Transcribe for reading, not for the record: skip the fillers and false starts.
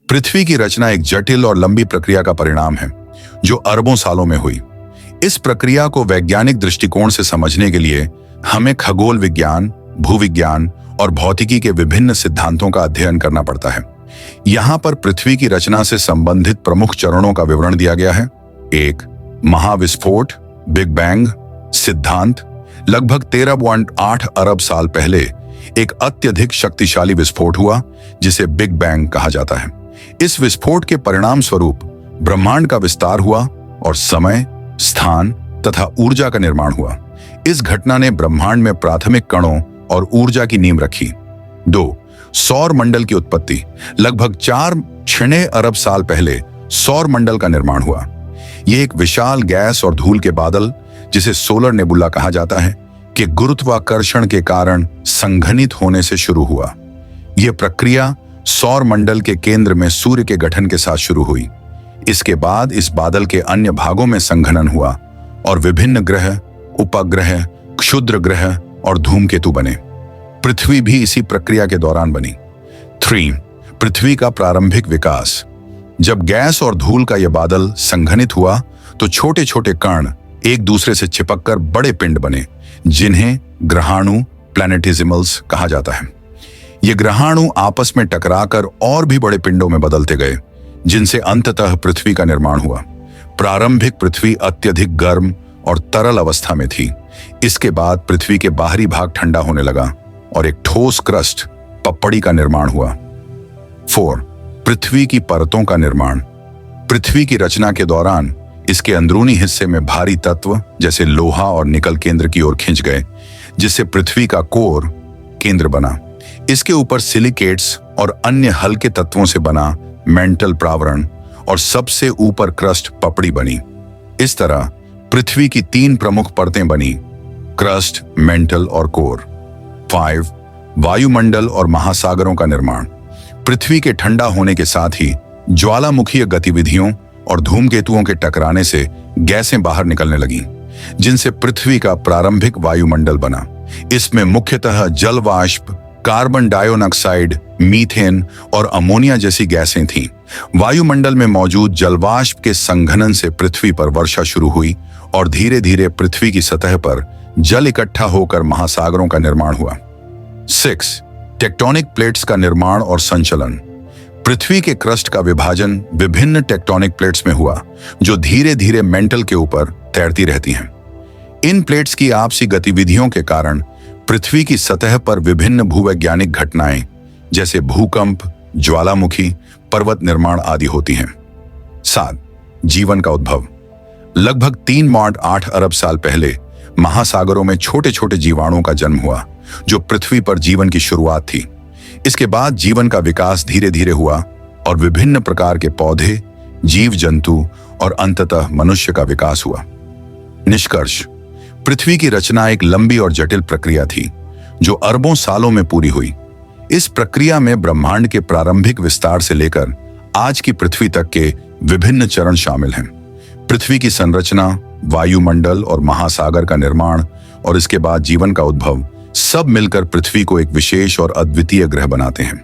पृथ्वी की रचना एक जटिल और लंबी प्रक्रिया का परिणाम है जो अरबों सालों में हुई। इस प्रक्रिया को वैज्ञानिक दृष्टिकोण से समझने के लिए हमें खगोल विज्ञान, भूविज्ञान और भौतिकी के विभिन्न सिद्धांतों का अध्ययन करना पड़ता है। यहाँ पर पृथ्वी की रचना से संबंधित प्रमुख चरणों का विवरण दिया गया है। 1. महाविस्फोट, बिग बैंग सिद्धांत। लगभग 13.8 अरब साल पहले एक अत्यधिक शक्तिशाली विस्फोट हुआ जिसे बिग बैंग कहा जाता है। इस विस्फोट के परिणाम स्वरूप ब्रह्मांड का विस्तार हुआ और समय, स्थान तथा ऊर्जा का निर्माण हुआ। इस घटना ने ब्रह्मांड में प्राथमिक कणों और ऊर्जा की नींव रखी। 2. सौर मंडल की उत्पत्ति। लगभग 4.6 अरब साल पहले सौर मंडल का निर्माण हुआ। यह एक विशाल गैस और धूल के बादल, जिसे सोलर नेबुला कहा जाता है, के गुरुत्वाकर्षण के कारण संघनित होने से शुरू हुआ। यह प्रक्रिया सौर मंडल के केंद्र में सूर्य के गठन के साथ शुरू हुई। इसके बाद इस बादल के अन्य भागों में संघनन हुआ और विभिन्न ग्रह, उपग्रह, क्षुद्र ग्रह और धूमकेतु बने। पृथ्वी भी इसी प्रक्रिया के दौरान बनी। 3. पृथ्वी का प्रारंभिक विकास। जब गैस और धूल का यह बादल संघनित हुआ तो छोटे छोटे कण एक दूसरे से चिपककर बड़े पिंड बने, जिन्हें ग्रहाणु, प्लैनेटिसिमल्स कहा जाता है। ये ग्रहाणु आपस में टकराकर और भी बड़े पिंडों में बदलते गए, जिनसे अंततः पृथ्वी का निर्माण हुआ। प्रारंभिक पृथ्वी अत्यधिक गर्म और तरल अवस्था में थी। इसके बाद पृथ्वी के बाहरी भाग ठंडा होने लगा और एक ठोस क्रस्ट, पपड़ी का निर्माण हुआ। 4. पृथ्वी की परतों का निर्माण। पृथ्वी की रचना के दौरान इसके अंदरूनी हिस्से में भारी तत्व जैसे लोहा और निकल केंद्र की ओर खिंच गए, जिससे पृथ्वी का कोर केंद्र बना। इसके ऊपर सिलिकेट्स और अन्य हल्के तत्वों से बना मेंटल प्रावरण और सबसे ऊपर क्रस्ट, पपड़ी बनी। इस तरह पृथ्वी की 3 प्रमुख परतें बनी: क्रस्ट, मेंटल और कोर। 5. वायुमंडल और महासागरों का निर्माण। पृथ्वी के ठंडा होने के साथ ही ज्वालामुखीय गतिविधियों और धूमकेतुओं के टकराने से गैसें बाहर निकलने लगीं, जिनसे पृथ्वी का प्रारंभिक वायुमंडल बना। इसमें मुख्यतः जल वाष्प, कार्बन डाइऑक्साइड, मीथेन और अमोनिया जैसी गैसें थीं। वायुमंडल में मौजूद जलवाष्प के संघनन से पृथ्वी पर वर्षा शुरू हुई और धीरे धीरे पृथ्वी की सतह पर जल इकट्ठा होकर महासागरों का निर्माण हुआ। 6. टेक्टोनिक प्लेट्स का निर्माण और संचलन। पृथ्वी के क्रस्ट का विभाजन विभिन्न टेक्टोनिक प्लेट्स में हुआ, जो धीरे धीरे मेंटल के ऊपर तैरती रहती हैं। इन प्लेट्स की आपसी गतिविधियों के कारण पृथ्वी की सतह पर विभिन्न भूवैज्ञानिक घटनाएं जैसे भूकंप, ज्वालामुखी, पर्वत निर्माण आदि होती हैं। 7. जीवन का उद्भव। लगभग 3.8 अरब साल पहले महासागरों में छोटे छोटे जीवाणुओं का जन्म हुआ, जो पृथ्वी पर जीवन की शुरुआत थी। इसके बाद जीवन का विकास धीरे धीरे हुआ और विभिन्न प्रकार के पौधे, जीव जंतु और अंततः मनुष्य का विकास हुआ। निष्कर्ष: पृथ्वी की रचना एक लंबी और जटिल प्रक्रिया थी जो अरबों सालों में पूरी हुई। इस प्रक्रिया में ब्रह्मांड के प्रारंभिक विस्तार से लेकर आज की पृथ्वी तक के विभिन्न चरण शामिल हैं। पृथ्वी की संरचना, वायुमंडल और महासागर का निर्माण और इसके बाद जीवन का उद्भव सब मिलकर पृथ्वी को एक विशेष और अद्वितीय ग्रह बनाते हैं।